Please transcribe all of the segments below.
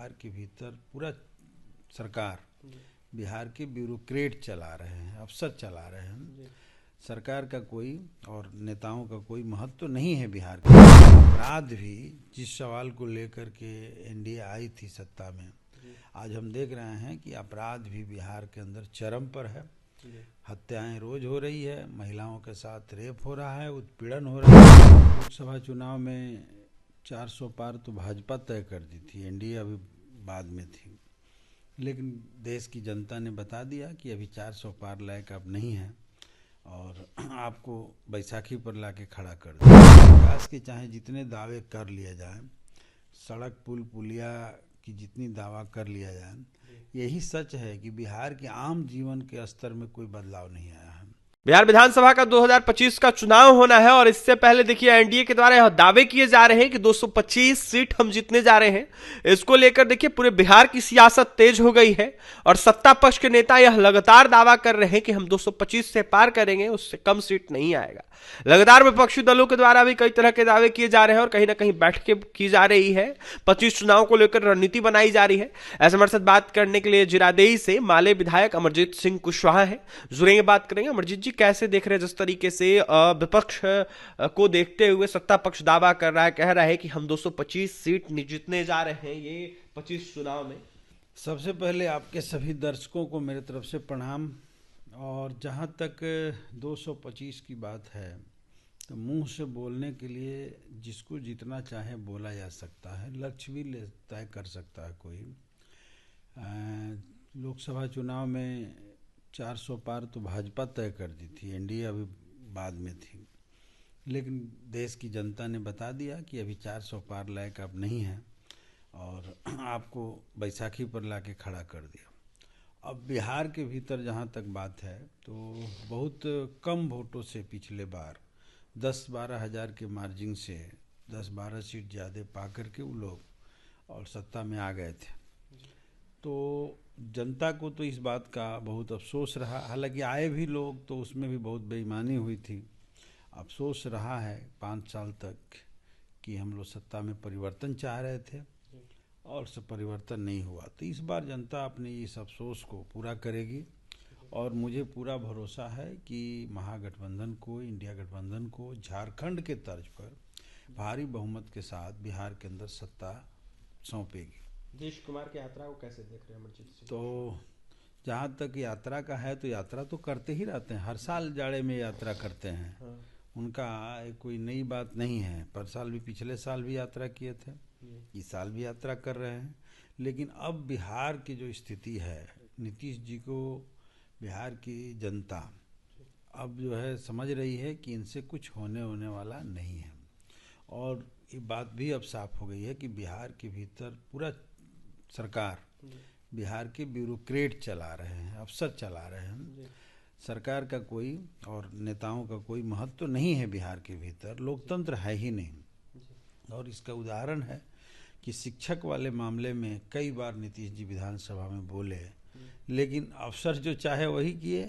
बिहार के भीतर पूरा सरकार, बिहार के ब्यूरोक्रेट चला रहे हैं, अफसर चला रहे हैं। सरकार का कोई और नेताओं का कोई महत्व तो नहीं है बिहार के। अपराध भी, जिस सवाल को लेकर के एनडीए आई थी सत्ता में, आज हम देख रहे हैं कि अपराध भी बिहार के अंदर चरम पर है। हत्याएं रोज हो रही है, महिलाओं के साथ रेप हो रहा है, उत्पीड़न हो रहा है। लोकसभा चुनाव में 400 पार तो भाजपा तय कर दी थी, एनडीए अभी बाद में थी, लेकिन देश की जनता ने बता दिया कि अभी 400 पार लायक अब नहीं है और आपको बैसाखी पर लाके खड़ा कर दिया। विकास के चाहे जितने दावे कर लिया जाए, सड़क पुल पुलिया की जितनी दावा कर लिया जाए, यही सच है कि बिहार के आम जीवन के स्तर में कोई बदलाव नहीं आया है। बिहार विधानसभा का 2025 का चुनाव होना है और इससे पहले देखिए एनडीए के द्वारा यह दावे किए जा रहे हैं कि 225 सीट हम जीतने जा रहे हैं। इसको लेकर देखिए पूरे बिहार की सियासत तेज हो गई है और सत्ता पक्ष के नेता यह लगातार दावा कर रहे हैं कि हम 225 से पार करेंगे, उससे कम सीट नहीं आएगा। लगातार विपक्षी दलों के द्वारा भी कई तरह के दावे किए जा रहे हैं और कहीं ना कहीं बैठकें की जा रही है। 25 चुनाव को लेकर रणनीति बनाई जा रही है। ऐसे हमारे साथ बात करने के लिए जिरादेई से माले विधायक अमरजीत सिंह कुशवाहा है, जुड़ेंगे, बात करेंगे। अमरजीत जी, कैसे देख रहे हैं जिस तरीके से विपक्ष को देखते हुए सत्ता पक्ष दावा कर रहा है, कह रहा है कि हम 225 सीट जीतने जा रहे हैं ये 25 चुनाव में? सबसे पहले आपके सभी दर्शकों को मेरे तरफ से प्रणाम। और जहाँ तक 225 की बात है, तो मुंह से बोलने के लिए जिसको जितना चाहे बोला जा सकता है, लक्ष्य भी तय कर सकता है कोई। लोकसभा चुनाव में 400 पार तो भाजपा तय कर दी थी, एनडीए अभी बाद में थी, लेकिन देश की जनता ने बता दिया कि अभी 400 पार लायक अब नहीं है और आपको बैसाखी पर लाके खड़ा कर दिया। अब बिहार के भीतर जहाँ तक बात है, तो बहुत कम वोटों से पिछले बार 10-12 हज़ार के मार्जिन से 10-12 सीट ज़्यादा पा करके वो लोग और सत्ता में आ गए थे। तो जनता को तो इस बात का बहुत अफसोस रहा, हालांकि आए भी लोग तो उसमें भी बहुत बेईमानी हुई थी। अफसोस रहा है 5 साल तक कि हम लोग सत्ता में परिवर्तन चाह रहे थे और सब परिवर्तन नहीं हुआ। तो इस बार जनता अपने इस अफसोस को पूरा करेगी और मुझे पूरा भरोसा है कि महागठबंधन को, इंडिया गठबंधन को झारखंड के तर्ज पर भारी बहुमत के साथ बिहार के अंदर सत्ता सौंपेगी। नीतीश कुमार की यात्रा को कैसे देख रहे हैं अमरजीत सिंह? तो जहाँ तक यात्रा का है, तो यात्रा तो करते ही रहते हैं, हर साल जाड़े में यात्रा करते हैं। हाँ। उनका कोई नई बात नहीं है। पर साल भी, पिछले साल भी यात्रा किए थे, इस साल भी यात्रा कर रहे हैं। लेकिन अब बिहार की जो स्थिति है, नीतीश जी को बिहार की जनता अब जो है समझ रही है कि इनसे कुछ होने वाला नहीं है। और ये बात भी अब साफ हो गई है कि बिहार के भीतर पूरा सरकार, बिहार के ब्यूरोक्रेट चला रहे हैं, अफसर चला रहे हैं। सरकार का कोई और नेताओं का कोई महत्व तो नहीं है बिहार के भीतर, लोकतंत्र है ही नहीं। और इसका उदाहरण है कि शिक्षक वाले मामले में कई बार नीतीश जी विधानसभा में बोले, लेकिन अफसर जो चाहे वही किए,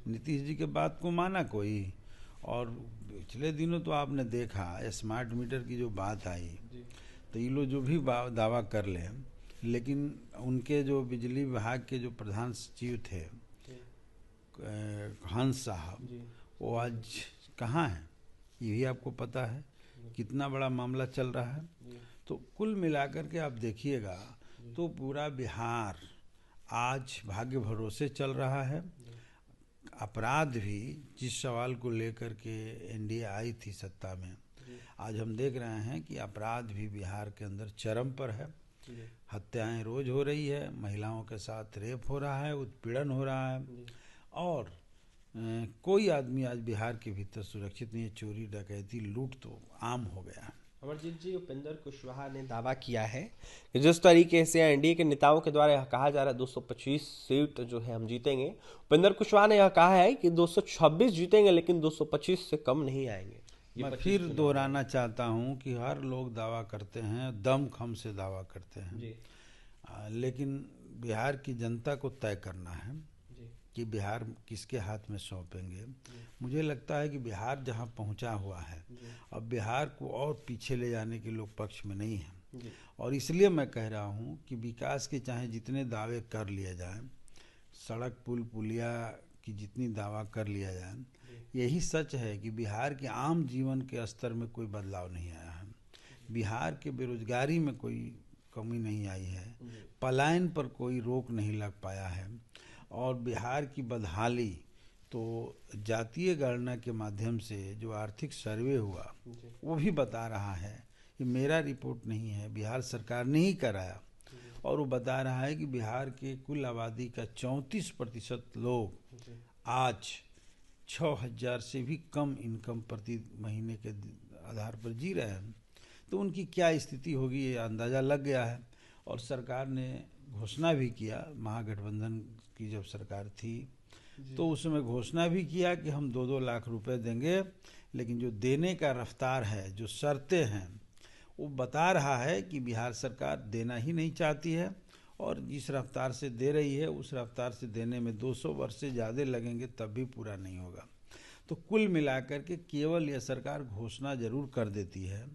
नीतीश जी के बात को माना कोई। और पिछले दिनों तो आपने देखा स्मार्ट मीटर की जो बात आई, तो ये लोग जो भी दावा कर ले, लेकिन उनके जो बिजली विभाग के जो प्रधान सचिव थे हंस साहब, वो आज कहाँ हैं ये भी आपको पता है। कितना बड़ा मामला चल रहा है। तो कुल मिलाकर के आप देखिएगा तो पूरा बिहार आज भाग्य भरोसे चल रहा है। अपराध भी, जिस सवाल को लेकर के एनडीए आई थी सत्ता में, आज हम देख रहे हैं कि अपराध भी बिहार के अंदर चरम पर है। हत्याएं रोज हो रही है, महिलाओं के साथ रेप हो रहा है, उत्पीड़न हो रहा है और कोई आदमी आज बिहार के भीतर सुरक्षित नहीं है। चोरी, डकैती, लूट तो आम हो गया। अमरजीत जी, उपेंद्र कुशवाहा ने दावा किया है कि जिस तरीके से एनडीए के नेताओं के द्वारा यह कहा जा रहा है 225 सीट जो है हम जीतेंगे, उपेंद्र कुशवाहा ने यह कहा है कि 226 जीतेंगे लेकिन 225 से कम नहीं आएंगे। मैं फिर दोहराना चाहता हूं कि हर लोग दावा करते हैं, दमखम से दावा करते हैं जी। लेकिन बिहार की जनता को तय करना है जी कि बिहार किसके हाथ में सौंपेंगे। मुझे लगता है कि बिहार जहां पहुंचा हुआ है, अब बिहार को और पीछे ले जाने के लोग पक्ष में नहीं है। और इसलिए मैं कह रहा हूँ कि विकास के चाहे जितने दावे कर लिए जाएं, सड़क पुल पुलिया की जितनी दावा कर लिया जाए, यही सच है कि बिहार के आम जीवन के स्तर में कोई बदलाव नहीं आया है। बिहार के बेरोजगारी में कोई कमी नहीं आई है, पलायन पर कोई रोक नहीं लग पाया है, और बिहार की बदहाली तो जातीय गणना के माध्यम से जो आर्थिक सर्वे हुआ वो भी बता रहा है, ये मेरा रिपोर्ट नहीं है, बिहार सरकार ने ही कराया, और वो बता रहा है कि बिहार के कुल आबादी का 34% लोग आज 6,000 से भी कम इनकम प्रति महीने के आधार पर जी रहे हैं। तो उनकी क्या स्थिति होगी ये अंदाज़ा लग गया है। और सरकार ने घोषणा भी किया, महागठबंधन की जब सरकार थी तो उसमें घोषणा भी किया कि हम 2-2 लाख रुपए देंगे, लेकिन जो देने का रफ्तार है, जो शर्तें हैं, वो बता रहा है कि बिहार सरकार देना ही नहीं चाहती है, और जिस रफ्तार से दे रही है उस रफ्तार से देने में 200 वर्ष से ज़्यादा लगेंगे तब भी पूरा नहीं होगा। तो कुल मिलाकर के केवल यह सरकार घोषणा जरूर कर देती है,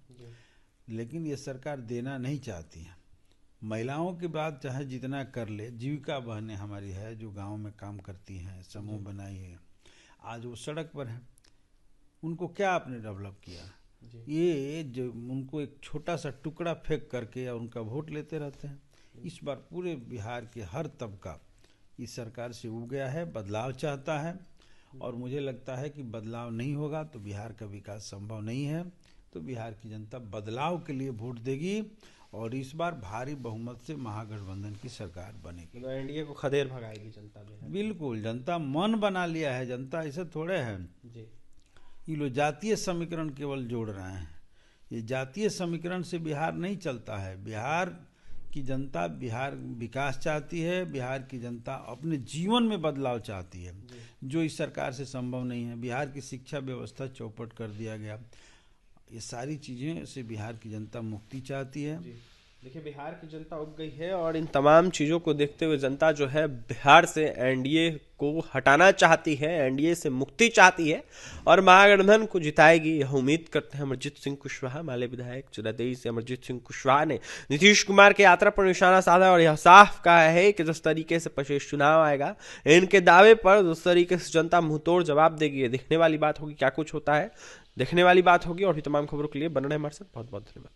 लेकिन ये सरकार देना नहीं चाहती है। महिलाओं की बात चाहे जितना कर ले, जीविका बहनें हमारी है जो गांव में काम करती हैं, समूह बनाई है, आज वो सड़क पर हैं, उनको क्या आपने डेवलप किया? ये जो उनको एक छोटा सा टुकड़ा फेंक करके या उनका वोट लेते रहते हैं। इस बार पूरे बिहार के हर तबका इस सरकार से उब गया है, बदलाव चाहता है, और मुझे लगता है कि बदलाव नहीं होगा तो बिहार का विकास संभव नहीं है। तो बिहार की जनता बदलाव के लिए वोट देगी, और इस बार भारी बहुमत से महागठबंधन की सरकार बनेगी। तो एनडीए को खदेड़ भगाएगी जनता में। बिल्कुल, जनता मन बना लिया है। जनता ऐसे थोड़े है जी, ये लोग जातीय समीकरण केवल जोड़ रहे हैं। ये जातीय समीकरण से बिहार नहीं चलता है। बिहार की जनता बिहार विकास चाहती है, बिहार की जनता अपने जीवन में बदलाव चाहती है, जो इस सरकार से संभव नहीं है। बिहार की शिक्षा व्यवस्था चौपट कर दिया गया, ये सारी चीज़ें से बिहार की जनता मुक्ति चाहती है। देखिए, बिहार की जनता उब गई है, और इन तमाम चीज़ों को देखते हुए जनता जो है बिहार से एनडीए को हटाना चाहती है, एनडीए से मुक्ति चाहती है, और महागठबंधन को जिताएगी, यह उम्मीद करते हैं अमरजीत सिंह कुशवाहा। माले विधायक चुरादेई से अमरजीत सिंह कुशवाहा ने नीतीश कुमार के यात्रा पर निशाना साधा, और यह साफ कहा है कि जिस तरीके से पशेष चुनाव आएगा, इनके दावे पर जिस तरीके से जनता मुंहतोड़ जवाब देगी, ये देखने वाली बात होगी क्या कुछ होता है, देखने वाली बात होगी। और भी तमाम खबरों के लिए बन रहे हमारे साथ। बहुत बहुत धन्यवाद।